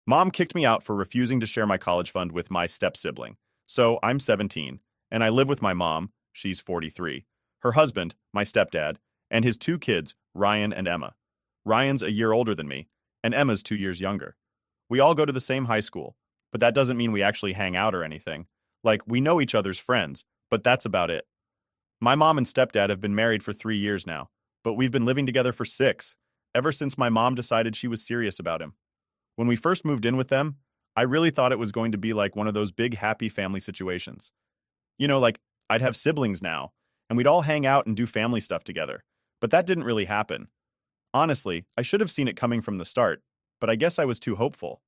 Mom kicked me out for refusing to share my college fund with my step-sibling. So I'm 17, and I live with my mom, she's 43, her husband, my stepdad, and his two kids, Ryan and Emma. Ryan's a year older than me, and Emma's 2 years younger. We all go to the same high school, but that doesn't mean we actually hang out or anything. Like, we know each other's friends, but that's about it. My mom and stepdad have been married for 3 years now, but we've been living together for 6, ever since my mom decided she was serious about him. When we first moved in with them, I really thought it was going to be like one of those big happy family situations. Like I'd have siblings now, and we'd all hang out and do family stuff together. But that didn't really happen. Honestly, I should have seen it coming from the start, but I guess I was too hopeful.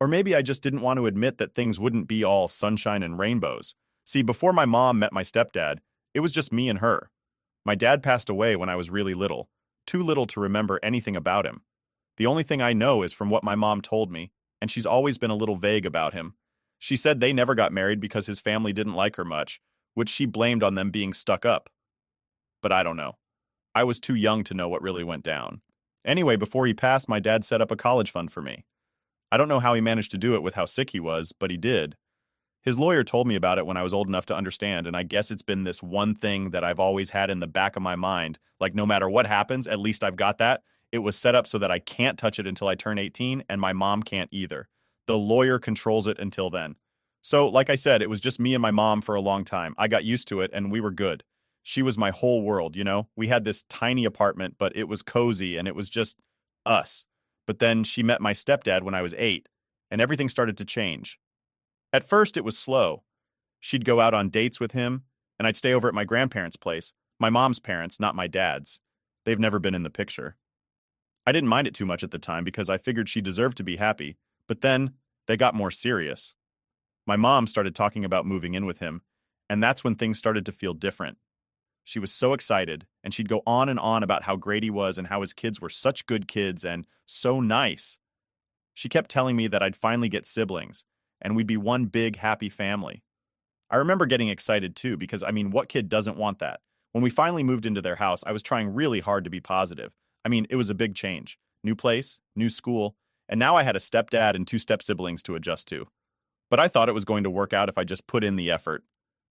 Or maybe I just didn't want to admit that things wouldn't be all sunshine and rainbows. See, before my mom met my stepdad, it was just me and her. My dad passed away when I was really little, too little to remember anything about him. The only thing I know is from what my mom told me, and she's always been a little vague about him. She said they never got married because his family didn't like her much, which she blamed on them being stuck up. But I don't know. I was too young to know what really went down. Anyway, before he passed, my dad set up a college fund for me. I don't know how he managed to do it with how sick he was, but he did. His lawyer told me about it when I was old enough to understand, and I guess it's been this one thing that I've always had in the back of my mind. Like, no matter what happens, at least I've got that. It was set up so that I can't touch it until I turn 18, and my mom can't either. The lawyer controls it until then. So, like I said, it was just me and my mom for a long time. I got used to it, and we were good. She was my whole world, you know? We had this tiny apartment, but it was cozy, and it was just us. But then she met my stepdad when I was 8, and everything started to change. At first, it was slow. She'd go out on dates with him, and I'd stay over at my grandparents' place, my mom's parents, not my dad's. They've never been in the picture. I didn't mind it too much at the time because I figured she deserved to be happy, but then they got more serious. My mom started talking about moving in with him, and that's when things started to feel different. She was so excited, and she'd go on and on about how great he was and how his kids were such good kids and so nice. She kept telling me that I'd finally get siblings, and we'd be one big, happy family. I remember getting excited too, because what kid doesn't want that? When we finally moved into their house, I was trying really hard to be positive. It was a big change. New place, new school, and now I had a stepdad and 2 step-siblings to adjust to. But I thought it was going to work out if I just put in the effort.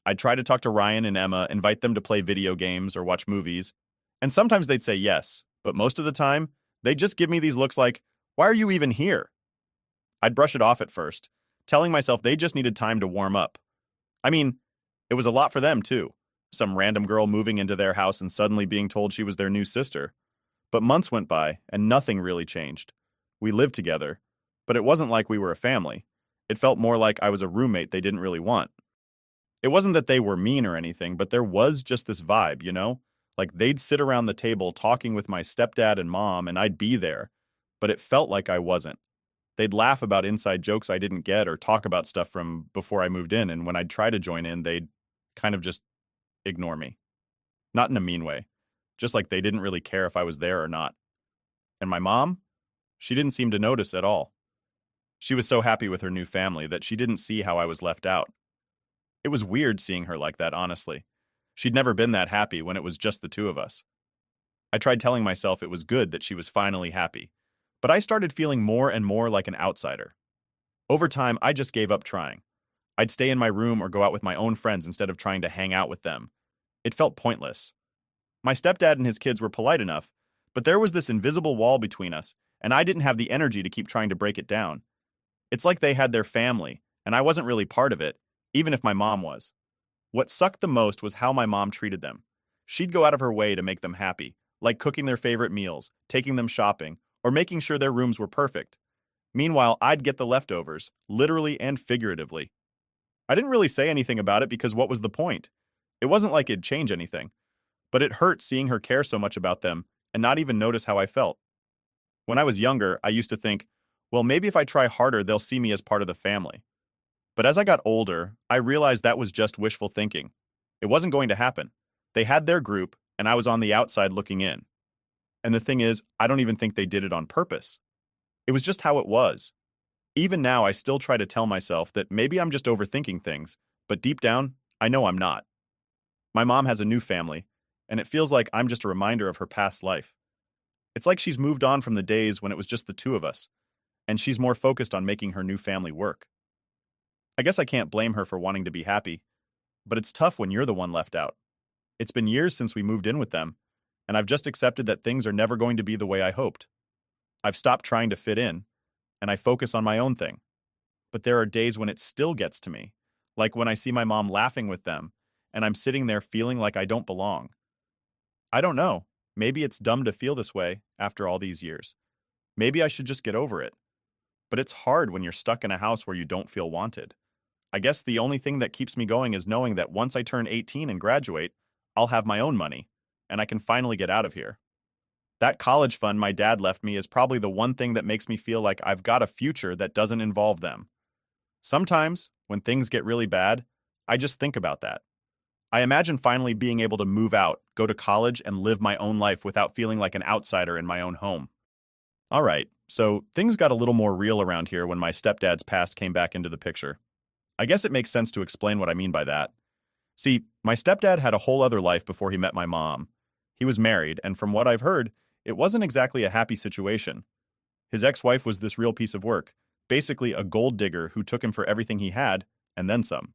I'd try to talk to Ryan and Emma, invite them to play video games or watch movies, and sometimes they'd say yes, but most of the time, they'd just give me these looks like, "Why are you even here?" I'd brush it off at first, telling myself they just needed time to warm up. It was a lot for them too. Some random girl moving into their house and suddenly being told she was their new sister. But months went by, and nothing really changed. We lived together, but it wasn't like we were a family. It felt more like I was a roommate they didn't really want. It wasn't that they were mean or anything, but there was just this vibe, you know? Like they'd sit around the table talking with my stepdad and mom, and I'd be there, but it felt like I wasn't. They'd laugh about inside jokes I didn't get or talk about stuff from before I moved in, and when I'd try to join in, they'd kind of just ignore me. Not in a mean way, just like they didn't really care if I was there or not. And my mom? She didn't seem to notice at all. She was so happy with her new family that she didn't see how I was left out. It was weird seeing her like that, honestly. She'd never been that happy when it was just the two of us. I tried telling myself it was good that she was finally happy, but I started feeling more and more like an outsider. Over time, I just gave up trying. I'd stay in my room or go out with my own friends instead of trying to hang out with them. It felt pointless. My stepdad and his kids were polite enough, but there was this invisible wall between us, and I didn't have the energy to keep trying to break it down. It's like they had their family, and I wasn't really part of it, even if my mom was. What sucked the most was how my mom treated them. She'd go out of her way to make them happy, like cooking their favorite meals, taking them shopping, or making sure their rooms were perfect. Meanwhile, I'd get the leftovers, literally and figuratively. I didn't really say anything about it because what was the point? It wasn't like it'd change anything, but it hurt seeing her care so much about them and not even notice how I felt. When I was younger, I used to think, well, maybe if I try harder, they'll see me as part of the family. But as I got older, I realized that was just wishful thinking. It wasn't going to happen. They had their group, and I was on the outside looking in. And the thing is, I don't even think they did it on purpose. It was just how it was. Even now, I still try to tell myself that maybe I'm just overthinking things, but deep down, I know I'm not. My mom has a new family, and it feels like I'm just a reminder of her past life. It's like she's moved on from the days when it was just the two of us. and she's more focused on making her new family work. I guess I can't blame her for wanting to be happy, but it's tough when you're the one left out. It's been years since we moved in with them, and I've just accepted that things are never going to be the way I hoped. I've stopped trying to fit in, and I focus on my own thing. But there are days when it still gets to me, like when I see my mom laughing with them, and I'm sitting there feeling like I don't belong. I don't know. Maybe it's dumb to feel this way after all these years. Maybe I should just get over it. But it's hard when you're stuck in a house where you don't feel wanted. I guess the only thing that keeps me going is knowing that once I turn 18 and graduate, I'll have my own money, and I can finally get out of here. That college fund my dad left me is probably the one thing that makes me feel like I've got a future that doesn't involve them. Sometimes, when things get really bad, I just think about that. I imagine finally being able to move out, go to college, and live my own life without feeling like an outsider in my own home. All right, so things got a little more real around here when my stepdad's past came back into the picture. I guess it makes sense to explain what I mean by that. See, my stepdad had a whole other life before he met my mom. He was married, and from what I've heard, it wasn't exactly a happy situation. His ex-wife was this real piece of work, basically a gold digger who took him for everything he had, and then some.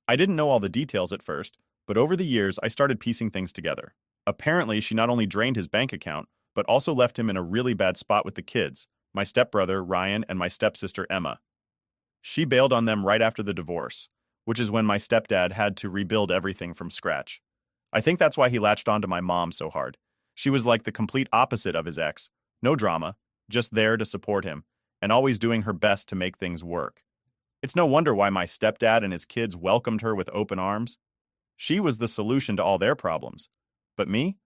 I didn't know all the details at first, but over the years I started piecing things together. Apparently, she not only drained his bank account, but also left him in a really bad spot with the kids, my stepbrother, Ryan, and my stepsister, Emma. She bailed on them right after the divorce, which is when my stepdad had to rebuild everything from scratch. I think that's why he latched onto my mom so hard. She was like the complete opposite of his ex. No drama, just there to support him, and always doing her best to make things work. It's no wonder why my stepdad and his kids welcomed her with open arms. She was the solution to all their problems. But me?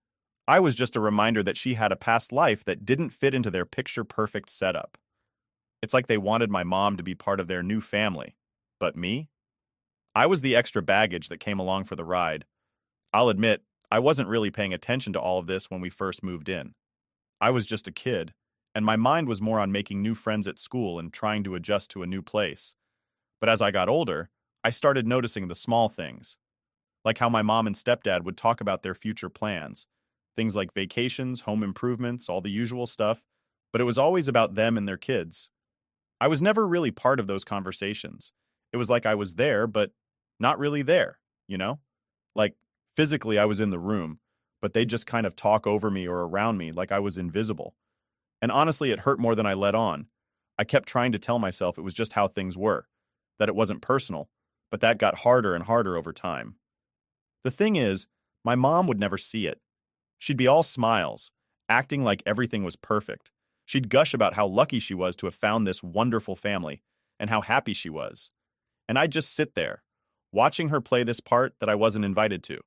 I was just a reminder that she had a past life that didn't fit into their picture-perfect setup. It's like they wanted my mom to be part of their new family. But me? I was the extra baggage that came along for the ride. I'll admit, I wasn't really paying attention to all of this when we first moved in. I was just a kid, and my mind was more on making new friends at school and trying to adjust to a new place. But as I got older, I started noticing the small things, like how my mom and stepdad would talk about their future plans, things like vacations, home improvements, all the usual stuff, but it was always about them and their kids. I was never really part of those conversations. It was like I was there, but not really there, you know? Like, physically I was in the room, but they just kind of talk over me or around me like I was invisible. And honestly, it hurt more than I let on. I kept trying to tell myself it was just how things were, that it wasn't personal, but that got harder and harder over time. The thing is, my mom would never see it. She'd be all smiles, acting like everything was perfect. She'd gush about how lucky she was to have found this wonderful family and how happy she was. And I'd just sit there, watching her play this part that I wasn't invited to.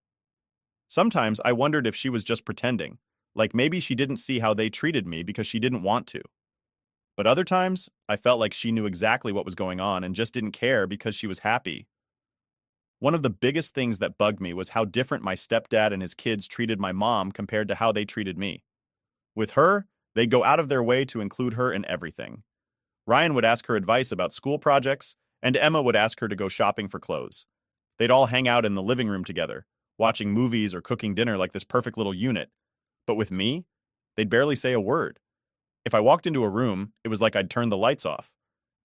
Sometimes I wondered if she was just pretending, like maybe she didn't see how they treated me because she didn't want to. But other times, I felt like she knew exactly what was going on and just didn't care because she was happy. One of the biggest things that bugged me was how different my stepdad and his kids treated my mom compared to how they treated me. With her, they'd go out of their way to include her in everything. Ryan would ask her advice about school projects, and Emma would ask her to go shopping for clothes. They'd all hang out in the living room together, watching movies or cooking dinner like this perfect little unit. But with me, they'd barely say a word. If I walked into a room, it was like I'd turn the lights off.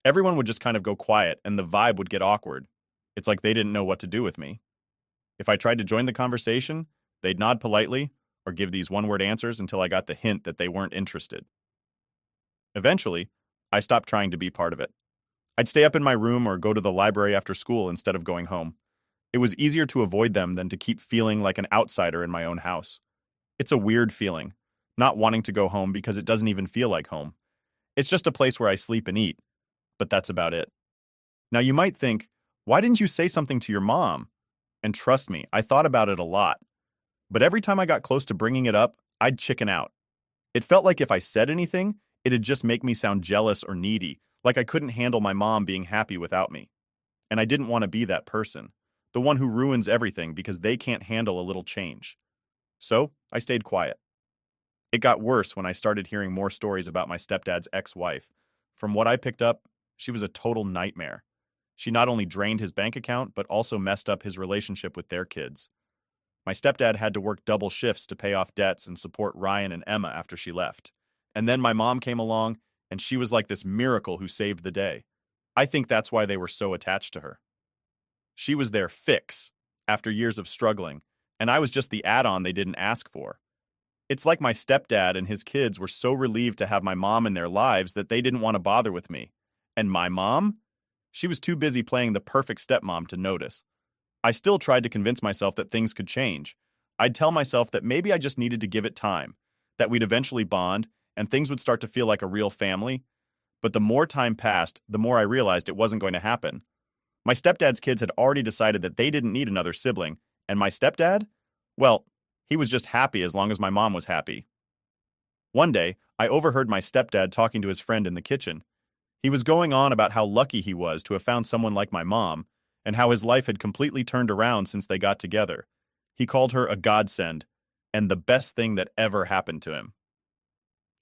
Everyone would just kind of go quiet, and the vibe would get awkward. It's like they didn't know what to do with me. If I tried to join the conversation, they'd nod politely or give these one-word answers until I got the hint that they weren't interested. Eventually, I stopped trying to be part of it. I'd stay up in my room or go to the library after school instead of going home. It was easier to avoid them than to keep feeling like an outsider in my own house. It's a weird feeling, not wanting to go home because it doesn't even feel like home. It's just a place where I sleep and eat, but that's about it. Now you might think, why didn't you say something to your mom? And trust me, I thought about it a lot. But every time I got close to bringing it up, I'd chicken out. It felt like if I said anything, it'd just make me sound jealous or needy, like I couldn't handle my mom being happy without me. And I didn't want to be that person, the one who ruins everything because they can't handle a little change. So I stayed quiet. It got worse when I started hearing more stories about my stepdad's ex-wife. From what I picked up, she was a total nightmare. She not only drained his bank account, but also messed up his relationship with their kids. My stepdad had to work double shifts to pay off debts and support Ryan and Emma after she left. And then my mom came along, and she was like this miracle who saved the day. I think that's why they were so attached to her. She was their fix after years of struggling, and I was just the add-on they didn't ask for. It's like my stepdad and his kids were so relieved to have my mom in their lives that they didn't want to bother with me. And my mom? She was too busy playing the perfect stepmom to notice. I still tried to convince myself that things could change. I'd tell myself that maybe I just needed to give it time, that we'd eventually bond, and things would start to feel like a real family. But the more time passed, the more I realized it wasn't going to happen. My stepdad's kids had already decided that they didn't need another sibling, and my stepdad? Well, he was just happy as long as my mom was happy. One day, I overheard my stepdad talking to his friend in the kitchen. He was going on about how lucky he was to have found someone like my mom, and how his life had completely turned around since they got together. He called her a godsend, and the best thing that ever happened to him.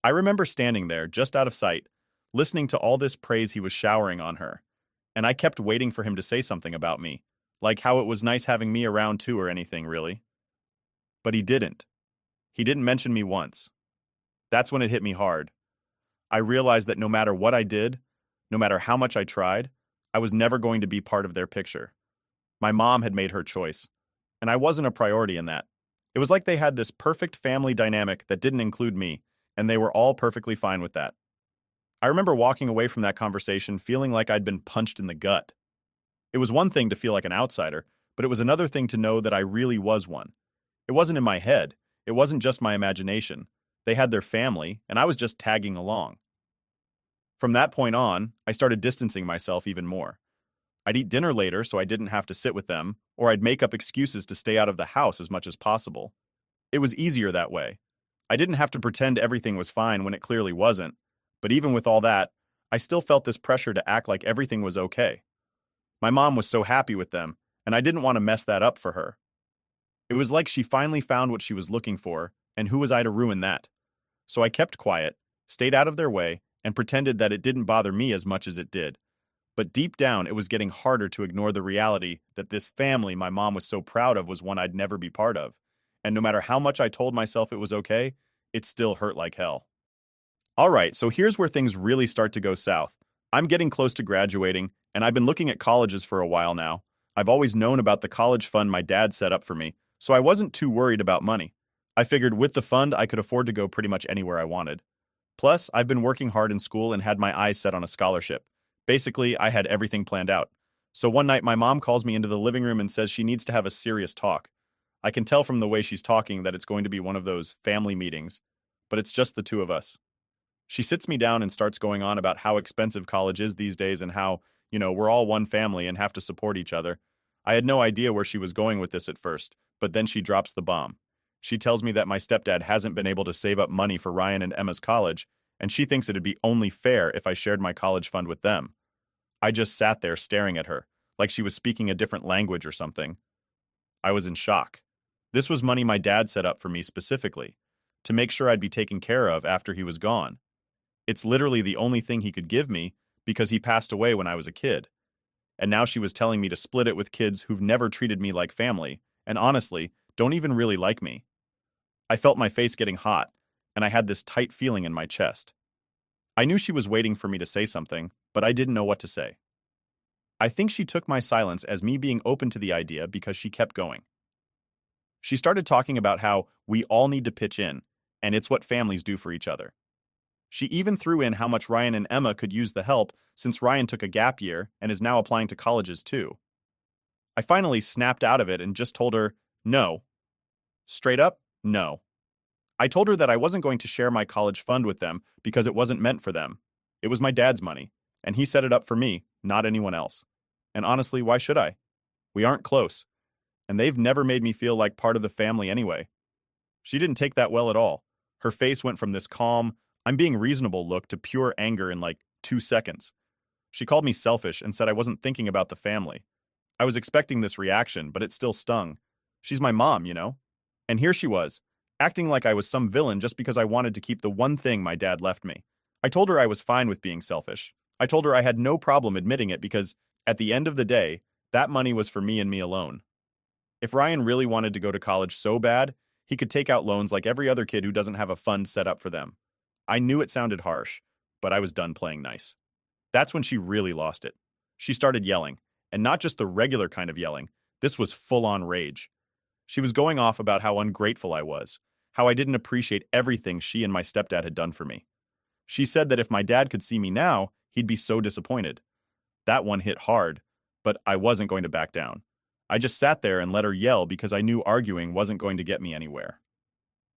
I remember standing there, just out of sight, listening to all this praise he was showering on her, and I kept waiting for him to say something about me, like how it was nice having me around too or anything, really. But he didn't. He didn't mention me once. That's when it hit me hard. I realized that no matter what I did, no matter how much I tried, I was never going to be part of their picture. My mom had made her choice, and I wasn't a priority in that. It was like they had this perfect family dynamic that didn't include me, and they were all perfectly fine with that. I remember walking away from that conversation feeling like I'd been punched in the gut. It was one thing to feel like an outsider, but it was another thing to know that I really was one. It wasn't in my head. It wasn't just my imagination. They had their family, and I was just tagging along. From that point on, I started distancing myself even more. I'd eat dinner later so I didn't have to sit with them, or I'd make up excuses to stay out of the house as much as possible. It was easier that way. I didn't have to pretend everything was fine when it clearly wasn't, but even with all that, I still felt this pressure to act like everything was okay. My mom was so happy with them, and I didn't want to mess that up for her. It was like she finally found what she was looking for, and who was I to ruin that? So I kept quiet, stayed out of their way, and pretended that it didn't bother me as much as it did. But deep down, it was getting harder to ignore the reality that this family my mom was so proud of was one I'd never be part of. And no matter how much I told myself it was okay, it still hurt like hell. Alright, so here's where things really start to go south. I'm getting close to graduating, and I've been looking at colleges for a while now. I've always known about the college fund my dad set up for me, so I wasn't too worried about money. I figured with the fund, I could afford to go pretty much anywhere I wanted. Plus, I've been working hard in school and had my eyes set on a scholarship. Basically, I had everything planned out. So one night, my mom calls me into the living room and says she needs to have a serious talk. I can tell from the way she's talking that it's going to be one of those family meetings, but it's just the two of us. She sits me down and starts going on about how expensive college is these days and how, we're all one family and have to support each other. I had no idea where she was going with this at first, but then she drops the bomb. She tells me that my stepdad hasn't been able to save up money for Ryan and Emma's college, and she thinks it'd be only fair if I shared my college fund with them. I just sat there staring at her, like she was speaking a different language or something. I was in shock. This was money my dad set up for me specifically, to make sure I'd be taken care of after he was gone. It's literally the only thing he could give me because he passed away when I was a kid. And now she was telling me to split it with kids who've never treated me like family, and honestly, don't even really like me. I felt my face getting hot, and I had this tight feeling in my chest. I knew she was waiting for me to say something, but I didn't know what to say. I think she took my silence as me being open to the idea because she kept going. She started talking about how we all need to pitch in, and it's what families do for each other. She even threw in how much Ryan and Emma could use the help since Ryan took a gap year and is now applying to colleges too. I finally snapped out of it and just told her, no. Straight up, no. I told her that I wasn't going to share my college fund with them because it wasn't meant for them. It was my dad's money, and he set it up for me, not anyone else. And honestly, why should I? We aren't close, and they've never made me feel like part of the family anyway. She didn't take that well at all. Her face went from this calm, I'm being reasonable look to pure anger in like 2 seconds. She called me selfish and said I wasn't thinking about the family. I was expecting this reaction, but it still stung. She's my mom, And here she was, acting like I was some villain just because I wanted to keep the one thing my dad left me. I told her I was fine with being selfish. I told her I had no problem admitting it because, at the end of the day, that money was for me and me alone. If Ryan really wanted to go to college so bad, he could take out loans like every other kid who doesn't have a fund set up for them. I knew it sounded harsh, but I was done playing nice. That's when she really lost it. She started yelling, and not just the regular kind of yelling. This was full-on rage. She was going off about how ungrateful I was, how I didn't appreciate everything she and my stepdad had done for me. She said that if my dad could see me now, he'd be so disappointed. That one hit hard, but I wasn't going to back down. I just sat there and let her yell because I knew arguing wasn't going to get me anywhere.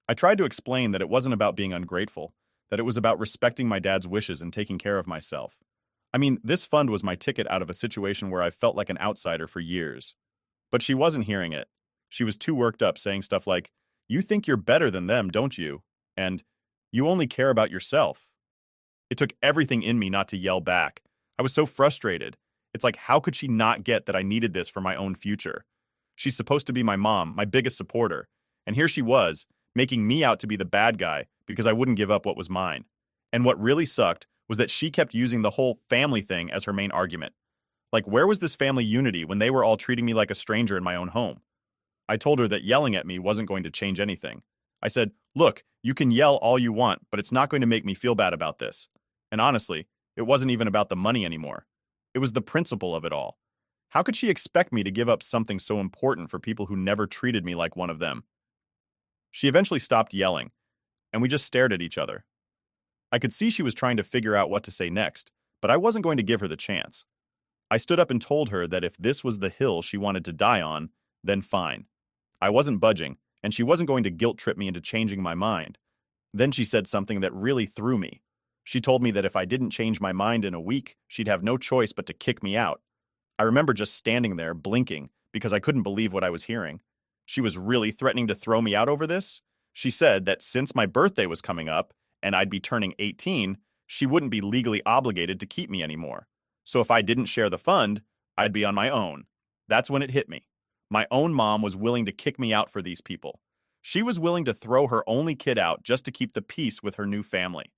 I tried to explain that it wasn't about being ungrateful, that it was about respecting my dad's wishes and taking care of myself. I mean, this fund was my ticket out of a situation where I felt like an outsider for years. But she wasn't hearing it. She was too worked up, saying stuff like, "You think you're better than them, don't you?" And "You only care about yourself." It took everything in me not to yell back. I was so frustrated. It's like, how could she not get that I needed this for my own future? She's supposed to be my mom, my biggest supporter. And here she was, making me out to be the bad guy because I wouldn't give up what was mine. And what really sucked was that she kept using the whole family thing as her main argument. Like, where was this family unity when they were all treating me like a stranger in my own home? I told her that yelling at me wasn't going to change anything. I said, "Look, you can yell all you want, but it's not going to make me feel bad about this." And honestly, it wasn't even about the money anymore. It was the principle of it all. How could she expect me to give up something so important for people who never treated me like one of them? She eventually stopped yelling, and we just stared at each other. I could see she was trying to figure out what to say next, but I wasn't going to give her the chance. I stood up and told her that if this was the hill she wanted to die on, then fine. I wasn't budging, and she wasn't going to guilt trip me into changing my mind. Then she said something that really threw me. She told me that if I didn't change my mind in a week, she'd have no choice but to kick me out. I remember just standing there, blinking, because I couldn't believe what I was hearing. She was really threatening to throw me out over this? She said that since my birthday was coming up, and I'd be turning 18, she wouldn't be legally obligated to keep me anymore. So if I didn't share the fund, I'd be on my own. That's when it hit me. My own mom was willing to kick me out for these people. She was willing to throw her only kid out just to keep the peace with her new family.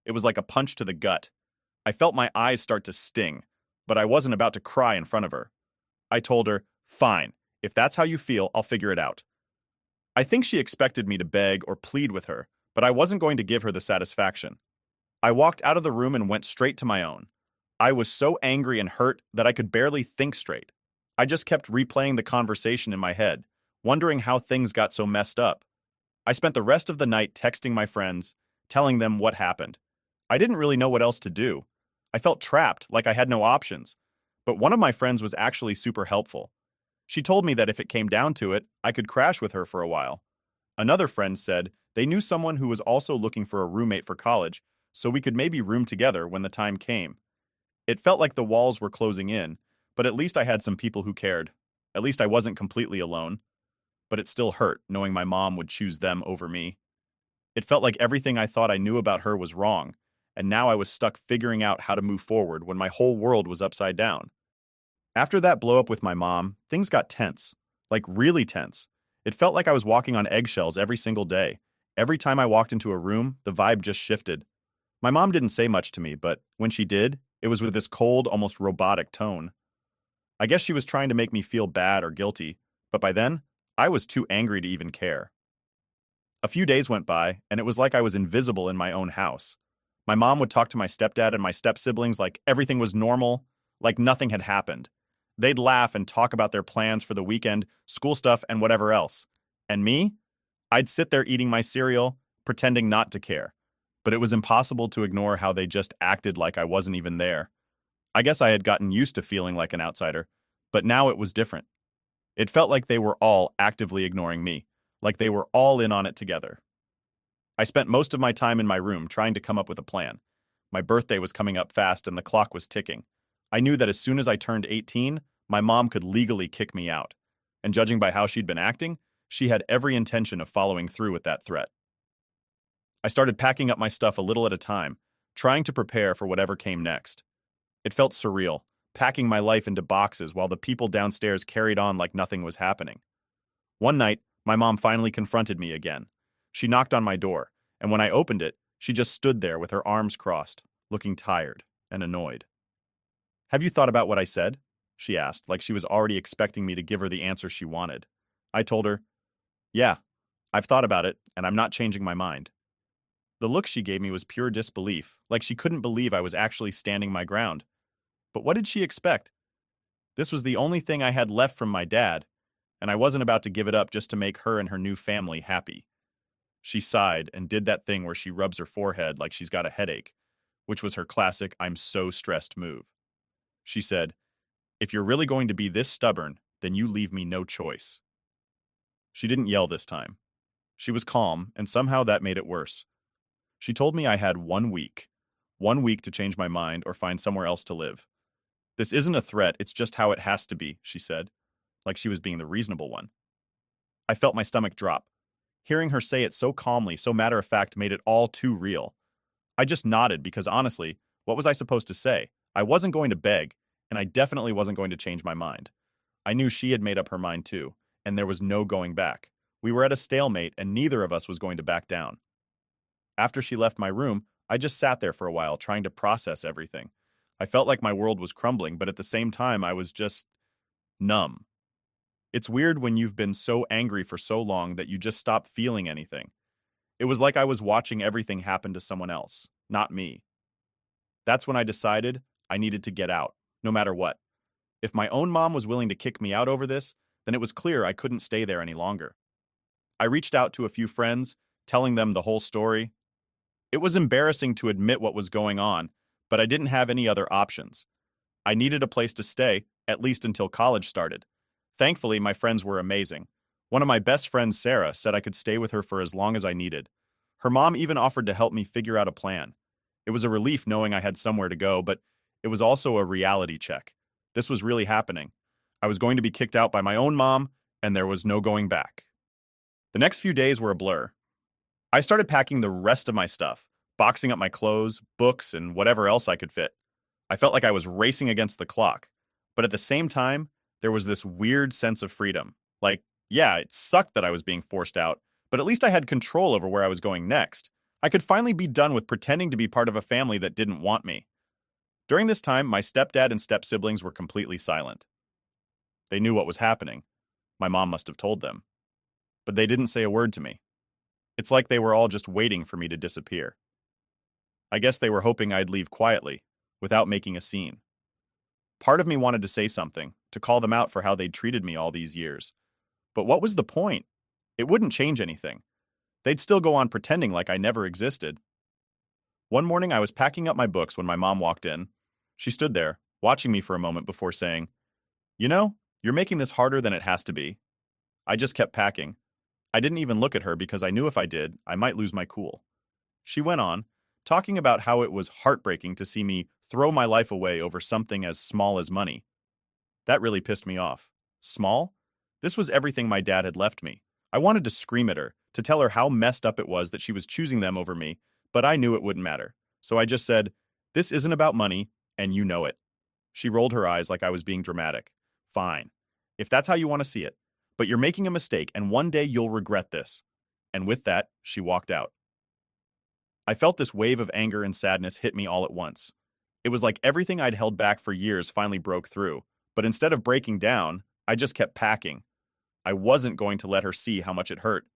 It was like a punch to the gut. I felt my eyes start to sting, but I wasn't about to cry in front of her. I told her, "Fine, if that's how you feel, I'll figure it out." I think she expected me to beg or plead with her, but I wasn't going to give her the satisfaction. I walked out of the room and went straight to my own. I was so angry and hurt that I could barely think straight. I just kept replaying the conversation in my head, wondering how things got so messed up. I spent the rest of the night texting my friends, telling them what happened. I didn't really know what else to do. I felt trapped, like I had no options. But one of my friends was actually super helpful. She told me that if it came down to it, I could crash with her for a while. Another friend said they knew someone who was also looking for a roommate for college, so we could maybe room together when the time came. It felt like the walls were closing in, but at least I had some people who cared. At least I wasn't completely alone. But it still hurt, knowing my mom would choose them over me. It felt like everything I thought I knew about her was wrong, and now I was stuck figuring out how to move forward when my whole world was upside down. After that blow up with my mom, things got tense. Like really tense. It felt like I was walking on eggshells every single day. Every time I walked into a room, the vibe just shifted. My mom didn't say much to me, but when she did, it was with this cold, almost robotic tone. I guess she was trying to make me feel bad or guilty, but by then, I was too angry to even care. A few days went by, and it was like I was invisible in my own house. My mom would talk to my stepdad and my step-siblings like everything was normal, like nothing had happened. They'd laugh and talk about their plans for the weekend, school stuff, and whatever else. And me? I'd sit there eating my cereal, pretending not to care. But it was impossible to ignore how they just acted like I wasn't even there. I guess I had gotten used to feeling like an outsider, but now it was different. It felt like they were all actively ignoring me, like they were all in on it together. I spent most of my time in my room trying to come up with a plan. My birthday was coming up fast and the clock was ticking. I knew that as soon as I turned 18, my mom could legally kick me out. And judging by how she'd been acting, she had every intention of following through with that threat. I started packing up my stuff a little at a time, trying to prepare for whatever came next. It felt surreal, packing my life into boxes while the people downstairs carried on like nothing was happening. One night, my mom finally confronted me again. She knocked on my door, and when I opened it, she just stood there with her arms crossed, looking tired and annoyed. "Have you thought about what I said?" she asked, like she was already expecting me to give her the answer she wanted. I told her, "Yeah, I've thought about it, and I'm not changing my mind." The look she gave me was pure disbelief, like she couldn't believe I was actually standing my ground. But what did she expect? This was the only thing I had left from my dad, and I wasn't about to give it up just to make her and her new family happy. She sighed and did that thing where she rubs her forehead like she's got a headache, which was her classic I'm so stressed move. She said, "If you're really going to be this stubborn, then you leave me no choice." She didn't yell this time. She was calm, and somehow that made it worse. She told me I had 1 week. 1 week to change my mind or find somewhere else to live. This isn't a threat, it's just how it has to be, she said, like she was being the reasonable one. I felt my stomach drop. Hearing her say it so calmly, so matter of fact, made it all too real. I just nodded because honestly, what was I supposed to say? I wasn't going to beg, and I definitely wasn't going to change my mind. I knew she had made up her mind too, and there was no going back. We were at a stalemate, and neither of us was going to back down. After she left my room, I just sat there for a while, trying to process everything. I felt like my world was crumbling, but at the same time, I was just numb. It's weird when you've been so angry for so long that you just stop feeling anything. It was like I was watching everything happen to someone else, not me. That's when I decided I needed to get out, no matter what. If my own mom was willing to kick me out over this, then it was clear I couldn't stay there any longer. I reached out to a few friends, telling them the whole story. It was embarrassing to admit what was going on, but I didn't have any other options. I needed a place to stay, at least until college started. Thankfully, my friends were amazing. One of my best friends, Sarah, said I could stay with her for as long as I needed. Her mom even offered to help me figure out a plan. It was a relief knowing I had somewhere to go, but it was also a reality check. This was really happening. I was going to be kicked out by my own mom, and there was no going back. The next few days were a blur. I started packing the rest of my stuff, boxing up my clothes, books, and whatever else I could fit. I felt like I was racing against the clock. But at the same time, there was this weird sense of freedom. Like, yeah, it sucked that I was being forced out, but at least I had control over where I was going next. I could finally be done with pretending to be part of a family that didn't want me. During this time, my stepdad and step-siblings were completely silent. They knew what was happening. My mom must have told them. But they didn't say a word to me. It's like they were all just waiting for me to disappear. I guess they were hoping I'd leave quietly, without making a scene. Part of me wanted to say something, to call them out for how they'd treated me all these years. But what was the point? It wouldn't change anything. They'd still go on pretending like I never existed. One morning I was packing up my books when my mom walked in. She stood there, watching me for a moment before saying, "You know, you're making this harder than it has to be." I just kept packing. I didn't even look at her because I knew if I did, I might lose my cool. She went on, talking about how it was heartbreaking to see me throw my life away over something as small as money. That really pissed me off. Small? This was everything my dad had left me. I wanted to scream at her, to tell her how messed up it was that she was choosing them over me, but I knew it wouldn't matter. So I just said, "This isn't about money, and you know it." She rolled her eyes like I was being dramatic. "Fine, if that's how you want to see it. But you're making a mistake, and one day you'll regret this." And with that, she walked out. I felt this wave of anger and sadness hit me all at once. It was like everything I'd held back for years finally broke through, but instead of breaking down, I just kept packing. I wasn't going to let her see how much it hurt.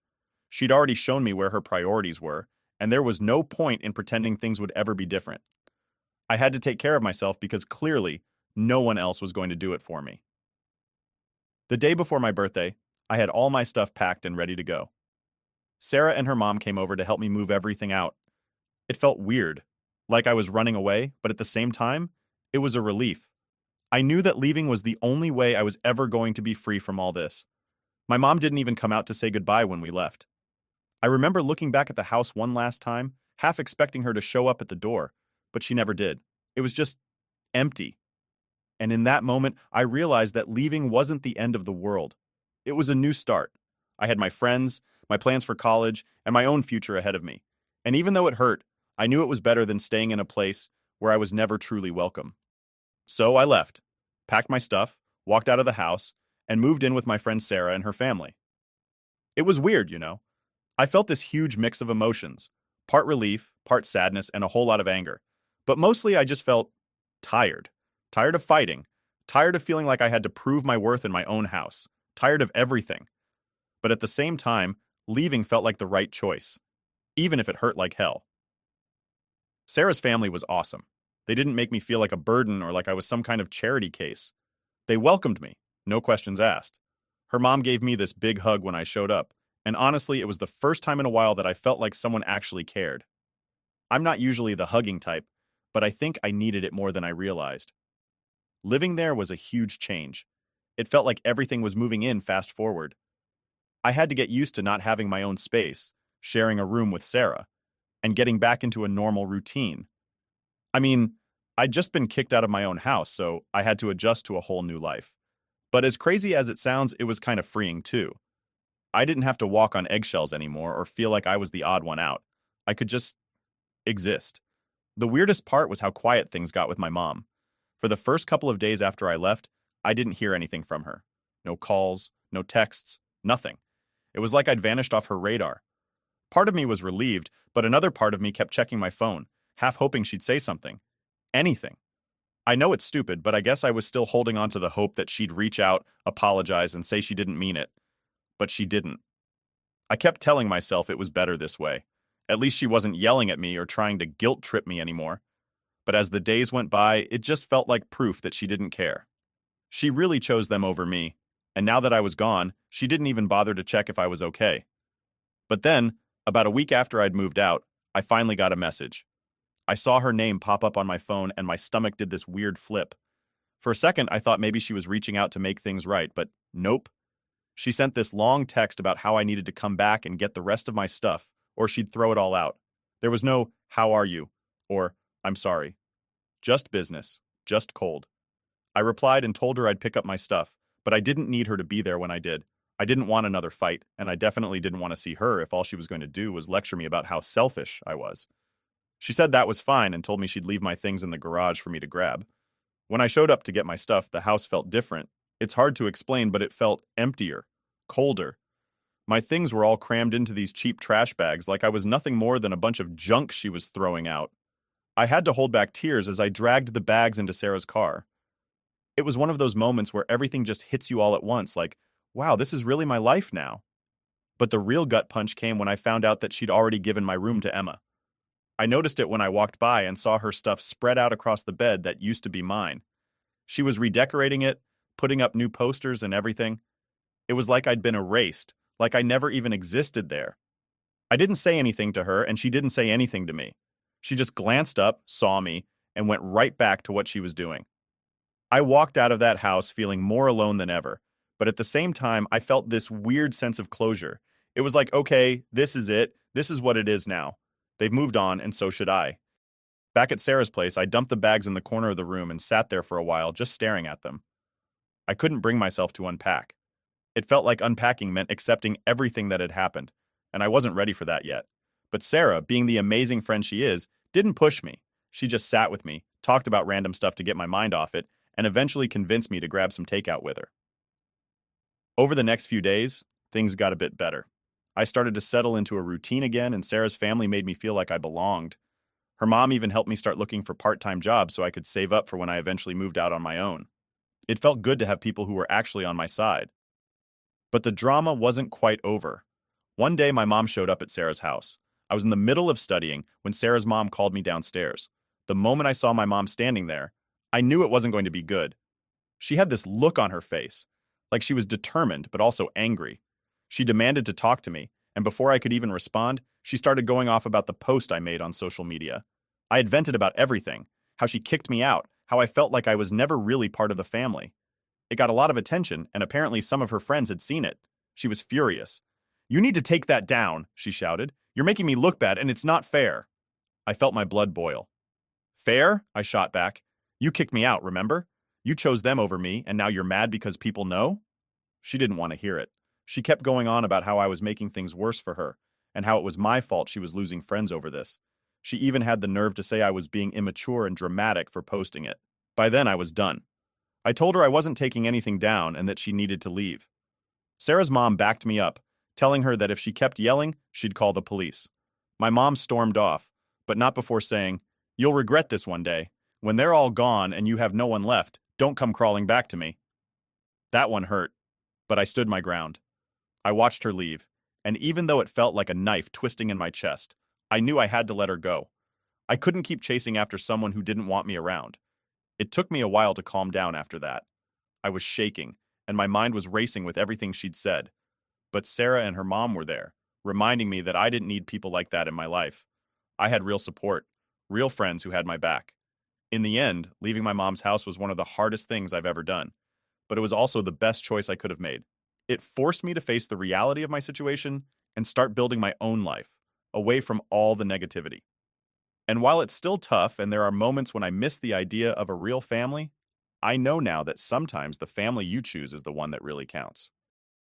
She'd already shown me where her priorities were, and there was no point in pretending things would ever be different. I had to take care of myself because clearly, no one else was going to do it for me. The day before my birthday, I had all my stuff packed and ready to go. Sarah and her mom came over to help me move everything out. It felt weird, like I was running away, but at the same time, it was a relief. I knew that leaving was the only way I was ever going to be free from all this. My mom didn't even come out to say goodbye when we left. I remember looking back at the house one last time, half expecting her to show up at the door, but she never did. It was just empty. And in that moment, I realized that leaving wasn't the end of the world. It was a new start. I had my friends, my plans for college, and my own future ahead of me. And even though it hurt, I knew it was better than staying in a place where I was never truly welcome. So I left, packed my stuff, walked out of the house, and moved in with my friend Sarah and her family. It was weird, you know. I felt this huge mix of emotions, part relief, part sadness, and a whole lot of anger. But mostly I just felt tired. Tired of fighting. Tired of feeling like I had to prove my worth in my own house. Tired of everything. But at the same time, leaving felt like the right choice, even if it hurt like hell. Sarah's family was awesome. They didn't make me feel like a burden or like I was some kind of charity case. They welcomed me, no questions asked. Her mom gave me this big hug when I showed up, and honestly, it was the first time in a while that I felt like someone actually cared. I'm not usually the hugging type, but I think I needed it more than I realized. Living there was a huge change. It felt like everything was moving in fast forward. I had to get used to not having my own space, sharing a room with Sarah, and getting back into a normal routine. I mean, I'd just been kicked out of my own house, so I had to adjust to a whole new life. But as crazy as it sounds, it was kind of freeing too. I didn't have to walk on eggshells anymore or feel like I was the odd one out. I could just exist. The weirdest part was how quiet things got with my mom. For the first couple of days after I left, I didn't hear anything from her. No calls, no texts, nothing. It was like I'd vanished off her radar. Part of me was relieved, but another part of me kept checking my phone, half hoping she'd say something. Anything. I know it's stupid, but I guess I was still holding on to the hope that she'd reach out, apologize, and say she didn't mean it. But she didn't. I kept telling myself it was better this way. At least she wasn't yelling at me or trying to guilt trip me anymore. But as the days went by, it just felt like proof that she didn't care. She really chose them over me, and now that I was gone, she didn't even bother to check if I was okay. But then, about a week after I'd moved out, I finally got a message. I saw her name pop up on my phone and my stomach did this weird flip. For a second, I thought maybe she was reaching out to make things right, but nope. She sent this long text about how I needed to come back and get the rest of my stuff, or she'd throw it all out. There was no, "How are you?" or "I'm sorry." Just business. Just cold. I replied and told her I'd pick up my stuff, but I didn't need her to be there when I did. I didn't want another fight, and I definitely didn't want to see her if all she was going to do was lecture me about how selfish I was. She said that was fine and told me she'd leave my things in the garage for me to grab. When I showed up to get my stuff, the house felt different. It's hard to explain, but it felt emptier, colder. My things were all crammed into these cheap trash bags like I was nothing more than a bunch of junk she was throwing out. I had to hold back tears as I dragged the bags into Sarah's car. It was one of those moments where everything just hits you all at once, like, wow, this is really my life now. But the real gut punch came when I found out that she'd already given my room to Emma. I noticed it when I walked by and saw her stuff spread out across the bed that used to be mine. She was redecorating it, putting up new posters and everything. It was like I'd been erased, like I never even existed there. I didn't say anything to her, and she didn't say anything to me. She just glanced up, saw me, and went right back to what she was doing. I walked out of that house feeling more alone than ever, but at the same time, I felt this weird sense of closure. It was like, okay, this is it. This is what it is now. They've moved on, and so should I. Back at Sarah's place, I dumped the bags in the corner of the room and sat there for a while, just staring at them. I couldn't bring myself to unpack. It felt like unpacking meant accepting everything that had happened, and I wasn't ready for that yet. But Sarah, being the amazing friend she is, didn't push me. She just sat with me, talked about random stuff to get my mind off it, and eventually convinced me to grab some takeout with her. Over the next few days, things got a bit better. I started to settle into a routine again, and Sarah's family made me feel like I belonged. Her mom even helped me start looking for part-time jobs so I could save up for when I eventually moved out on my own. It felt good to have people who were actually on my side. But the drama wasn't quite over. One day, my mom showed up at Sarah's house. I was in the middle of studying when Sarah's mom called me downstairs. The moment I saw my mom standing there, I knew it wasn't going to be good. She had this look on her face, like she was determined but also angry. She demanded to talk to me, and before I could even respond, she started going off about the post I made on social media. I had vented about everything, how she kicked me out, how I felt like I was never really part of the family. It got a lot of attention, and apparently some of her friends had seen it. She was furious. "You need to take that down," she shouted. "You're making me look bad, and it's not fair." I felt my blood boil. "Fair?" I shot back. "You kicked me out, remember? You chose them over me, and now you're mad because people know?" She didn't want to hear it. She kept going on about how I was making things worse for her, and how it was my fault she was losing friends over this. She even had the nerve to say I was being immature and dramatic for posting it. By then, I was done. I told her I wasn't taking anything down and that she needed to leave. Sarah's mom backed me up, telling her that if she kept yelling, she'd call the police. My mom stormed off, but not before saying, "You'll regret this one day. When they're all gone and you have no one left, don't come crawling back to me." That one hurt, but I stood my ground. I watched her leave, and even though it felt like a knife twisting in my chest, I knew I had to let her go. I couldn't keep chasing after someone who didn't want me around. It took me a while to calm down after that. I was shaking, and my mind was racing with everything she'd said. But Sarah and her mom were there, reminding me that I didn't need people like that in my life. I had real support, real friends who had my back. In the end, leaving my mom's house was one of the hardest things I've ever done, but it was also the best choice I could have made. It forced me to face the reality of my situation and start building my own life, away from all the negativity. And while it's still tough and there are moments when I miss the idea of a real family, I know now that sometimes the family you choose is the one that really counts.